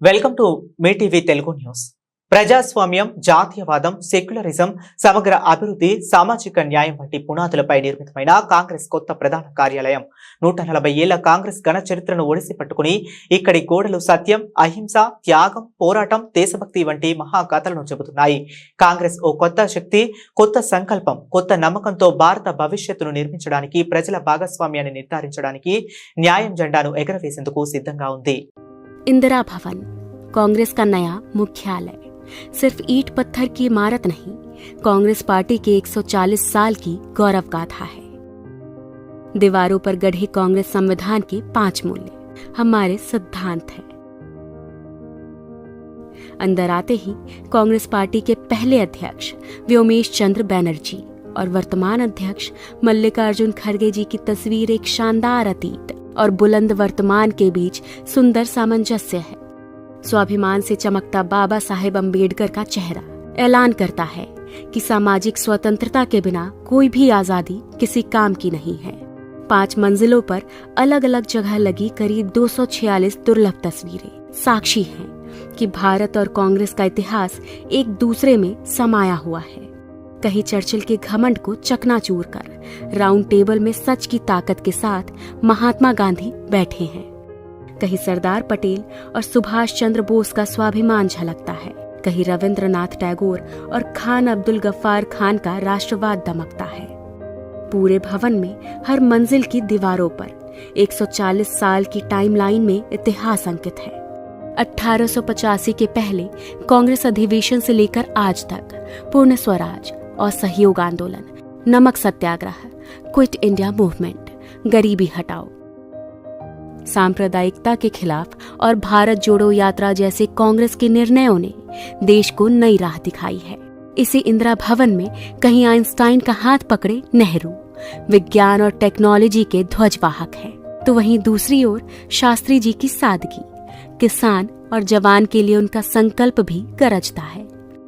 Welcome to me TV Telugu news. ప్రజాస్వామ్యం, జాతీయవాదం, secularism, సమగ్ర అభివృద్ధి, సామాజిక న్యాయం వంటి పునాదులపై నిర్మితమైన కాంగ్రెస్ కొత్త ప్రధాన కార్యాలయం 140 ఏళ్ల కాంగ్రెస్ ఘన చరిత్రను ఒడిసి పట్టుకుని ఇక్కడి గోడలు సత్యం, అహింస, త్యాగం, పోరాటం, దేశభక్తి వంటి మహాకథలను చెబుతున్నాయి. కాంగ్రెస్ ఓ కొత్త శక్తి, కొత్త సంకల్పం, కొత్త నమ్మకంతో భారత భవిష్యత్తును నిర్మించడానికి, ప్రజల భాగస్వామ్యాన్ని నిర్ధారించడానికి న్యాయం జెండాను ఎగరవేసేందుకు సిద్ధంగా ఉంది. इंदिरा भवन कांग्रेस का नया मुख्यालय सिर्फ ईंट पत्थर की इमारत नहीं, कांग्रेस पार्टी के 140 साल की गौरव गाथा है। दीवारों पर गढ़े कांग्रेस संविधान के 5 मूल्य हमारे सिद्धांत हैं। अंदर आते ही कांग्रेस पार्टी के पहले अध्यक्ष व्योमेश चंद्र बैनर्जी और वर्तमान अध्यक्ष मल्लिकार्जुन खड़गे जी की तस्वीर एक शानदार अतीत और बुलंद वर्तमान के बीच सुंदर सामंजस्य है। स्वाभिमान से चमकता बाबा साहेब अम्बेडकर का चेहरा ऐलान करता है कि सामाजिक स्वतंत्रता के बिना कोई भी आजादी किसी काम की नहीं है। 5 मंजिलों पर अलग अलग जगह लगी करीब 246 दुर्लभ तस्वीरें साक्षी हैं कि भारत और कांग्रेस का इतिहास एक दूसरे में समाया हुआ है। कहीं चर्चिल के घमंड को चकनाचूर कर राउंड टेबल में सच की ताकत के साथ महात्मा गांधी बैठे हैं, कहीं सरदार पटेल और सुभाष चंद्र बोस का स्वाभिमान झलकता है, कहीं रविंद्रनाथ टैगोर और खान अब्दुल गफ्फार खान का राष्ट्रवाद दमकता है। पूरे भवन में हर मंजिल की दीवारों पर 140 साल की टाइमलाइन में इतिहास अंकित है। 1885 के पहले कांग्रेस अधिवेशन से लेकर आज तक पूर्ण स्वराज और सहयोग आंदोलन, नमक सत्याग्रह, क्विट इंडिया मूवमेंट, गरीबी हटाओ, सांप्रदायिकता के खिलाफ और भारत जोड़ो यात्रा जैसे कांग्रेस के निर्णयों ने देश को नई राह दिखाई है। इसी इंदिरा भवन में कहीं आइंस्टाइन का हाथ पकड़े नेहरू विज्ञान और टेक्नोलॉजी के ध्वजवाहक हैं, तो वहीं दूसरी ओर शास्त्री जी की सादगी, किसान और जवान के लिए उनका संकल्प भी गरजता है।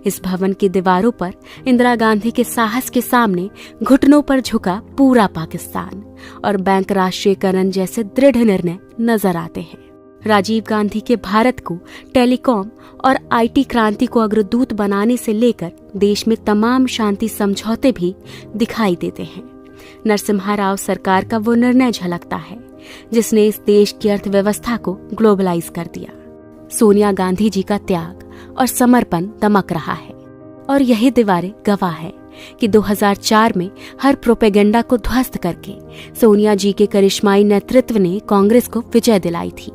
इस भवन की दीवारों पर इंदिरा गांधी के साहस के सामने घुटनों पर झुका पूरा पाकिस्तान और बैंक राष्ट्रीयकरण जैसे दृढ़ निर्णय नजर आते हैं। राजीव गांधी के भारत को टेलीकॉम और आईटी क्रांति को अग्रदूत बनाने से लेकर देश में तमाम शांति समझौते भी दिखाई देते हैं। नरसिम्हा राव सरकार का वो निर्णय झलकता है जिसने इस देश की अर्थव्यवस्था को ग्लोबलाइज कर दिया। सोनिया गांधी जी का त्याग और समर्पण दमक रहा है और यही दीवारें गवाह है कि 2004 में हर प्रोपेगेंडा को ध्वस्त करके सोनिया जी के करिश्माई नेतृत्व ने कांग्रेस को विजय दिलाई थी।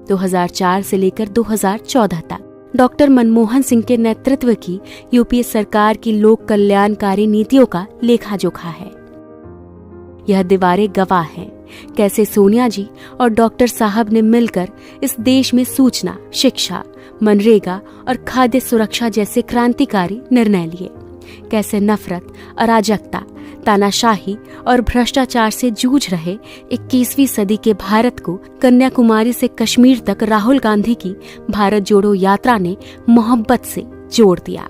2004 से लेकर 2014 तक डॉक्टर मनमोहन सिंह के नेतृत्व की यूपीए सरकार की लोक कल्याणकारी नीतियों का लेखा जोखा है। यह दीवारें गवाह हैं कैसे सोनिया जी और डॉक्टर साहब ने मिलकर इस देश में सूचना, शिक्षा, मनरेगा और खाद्य सुरक्षा जैसे क्रांतिकारी निर्णय लिए, कैसे नफरत, अराजकता, तानाशाही और भ्रष्टाचार से जूझ रहे 21वीं सदी के भारत को कन्याकुमारी से कश्मीर तक राहुल गांधी की भारत जोड़ो यात्रा ने मोहब्बत से जोड़ दिया।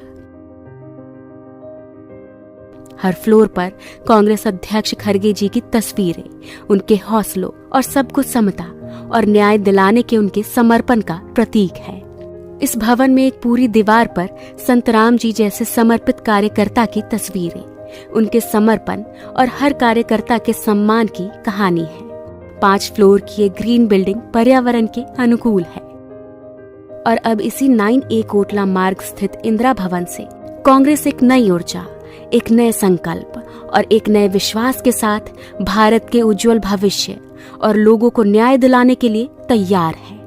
हर फ्लोर पर कांग्रेस अध्यक्ष खड़गे जी की तस्वीरें उनके हौसलों और सबको समता और न्याय दिलाने के उनके समर्पण का प्रतीक है। इस भवन में एक पूरी दीवार पर संत राम जी जैसे समर्पित कार्यकर्ता की तस्वीरें, उनके समर्पण और हर कार्यकर्ता के सम्मान की कहानी है। 5 फ्लोर की ये ग्रीन बिल्डिंग पर्यावरण के अनुकूल है और अब इसी 9A कोटला मार्ग स्थित इंदिरा भवन से कांग्रेस एक नई ऊर्जा, एक नए संकल्प और एक नए विश्वास के साथ भारत के उज्जवल भविष्य और लोगों को न्याय दिलाने के लिए तैयार है।